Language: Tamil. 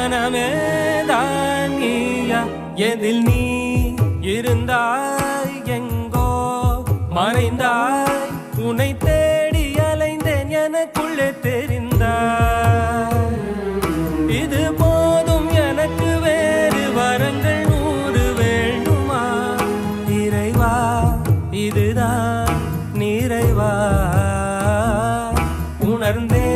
மனமேதான் நீயா எதில் நீ இருந்தாய் எங்கோ மறைந்தாய் உன்னை தேடி அலைந்தேன் எனக்குள்ளே தெரிந்தாய் இது போதும் எனக்கு வேறு வரங்கள் 100 வேண்டுமா இறைவா இதுதான் நிறைவா உணர்ந்தே